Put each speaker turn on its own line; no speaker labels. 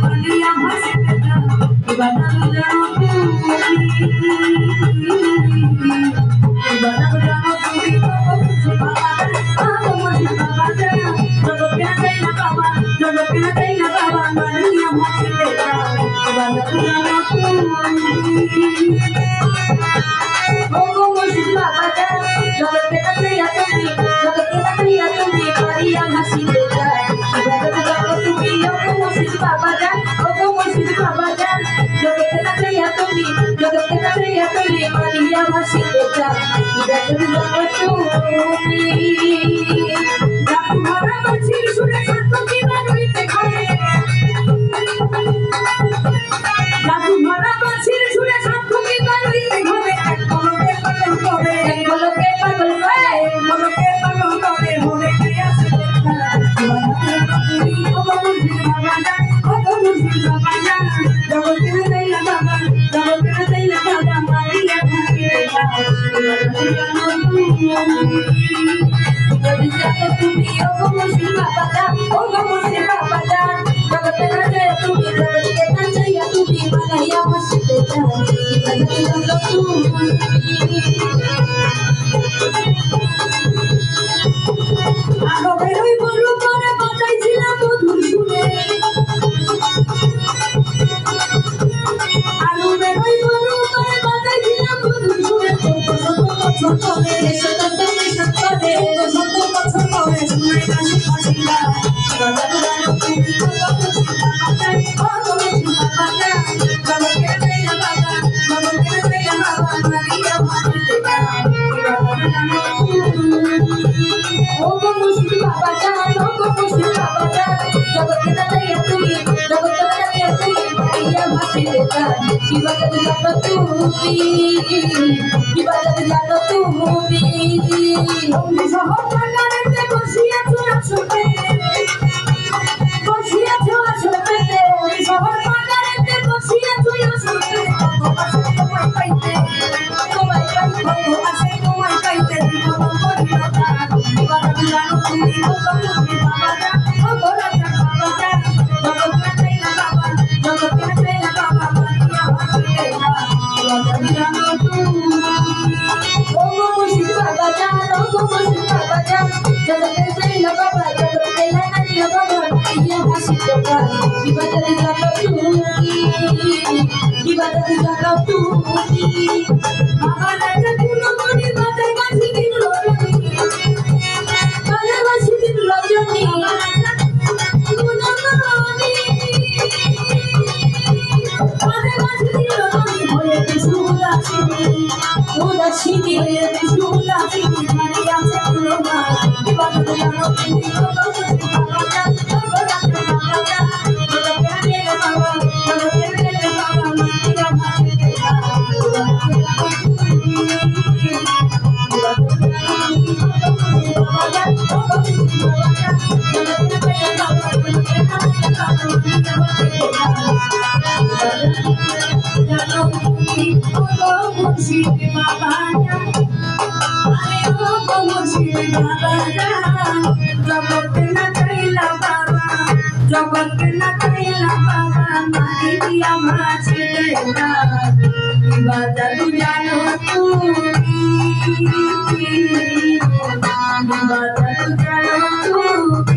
মারিয়া ভাসিতে চায় বাজার জানো বাজার জানো তুমি বাবা জগৎকে চাই না বাবা জগৎকে চাই না বাবা মারিয়া ভাসিতে চায় বাজার জানো ওগো মুর্শিদ বাবা জগৎকে চাই তুমি জগৎকে চাই তুমি মারিয়া ভাসিতে চায় বাজার জানো তুমি ওগো মুর্শিদ বাবা ওগো মুর্শিদ বাবা জগৎকে চাই তুমি জগৎকে চাই তুমি মারিয়া ভাসিতে চায় বাজার জানো তুমি ভরা বাঁশির সুরে সার্থকী বাজইতে ঘরে জাদু ভরা বাঁশির সুরে সার্থকী বাজইতে ঘরে এক পলকে পাগল করে এক পলকে পাগল করে পলকে পাগল করে মনে কি আসে তুমি ওগো মুর্শিদ বাবা ওগো মুর্শিদ বাবা জগৎকে চাই না বাবা জগৎকে চাই না বাবা মারিয়া ভাসিতে চায় যদি জানো তুমি ওগো মুর্শিদ বাবা ওগো মুর্শিদ বাবা জগতে না যায় তুমি জগতে না যায় তুমি মারিয়া ভাসিতে চায় যদি জানো তুমি আলো বেরোই বলু করে বাজাইছিলাম মধুর সুরে আলো বেরোই বলু করে বাজাইছিলাম মধুর সুরে ছোট ছোট ওগো মুর্শিদ বাবা ওগো মুর্শিদ বাবা জগৎকে চাই তুমি জগৎকে চাই তুমি মারিয়া ভাসিতে চায় কি বাজার জানো তুমি কি বাজার জানো তুমি অমনি শহর বাজারেতে বসিয়াছো আসবে বসিয়াছো আসবে অমনি শহর বাজারেতে বসিয়াছো আসবে তোমায় পাইতে তোমায় আসে তোমায় পাইতে জীবন করিয়া বাজার জানো তুমি ওগো মুর্শিদ বাবা ওগো রাজা বাবা জগৎকে চাই না বাবা জগৎকে চাই না বাবা মারিয়া ভাসিতে চায় বাজার জানো তুমি ওগো মুর্শিদ বাবা ওগো মুর্শিদ বাবা জগৎকে চাই না বাবা জগৎকে না মারিয়া বাবা মারিয়া ভাসিতে চায় কি বাজার জানো তুমি কি বাজার জানো তুমি বাবা রাজা কোনো মনে বাজার বাঁশি দিন রজনী বাজার বাঁশি দিন রজনী কোনো মনে বাজার বাঁশি দিন রজনী হয়ে বিষ্ণু উদাসিনী হয়ে বিষ্ণু উদাসিনী মারিয়া আছে কোনো মা কি বাজার জানো তুমি ওগো মুর্শিদ বাবা ওগো রাজা বাবা জগৎকে চাই না বাবা জগৎকে চাই না বাবা মারিয়া ভাসিতে চায় মুর্শিদ বাবা আরে ওগো মুর্শিদ বাবা জগৎকে না চাইলা বাবা জগৎকে না চাইলা বাবা মারিয়া ভাসিতে চায় কি বাজার জানো তুমি কি বাজার জানো তুমি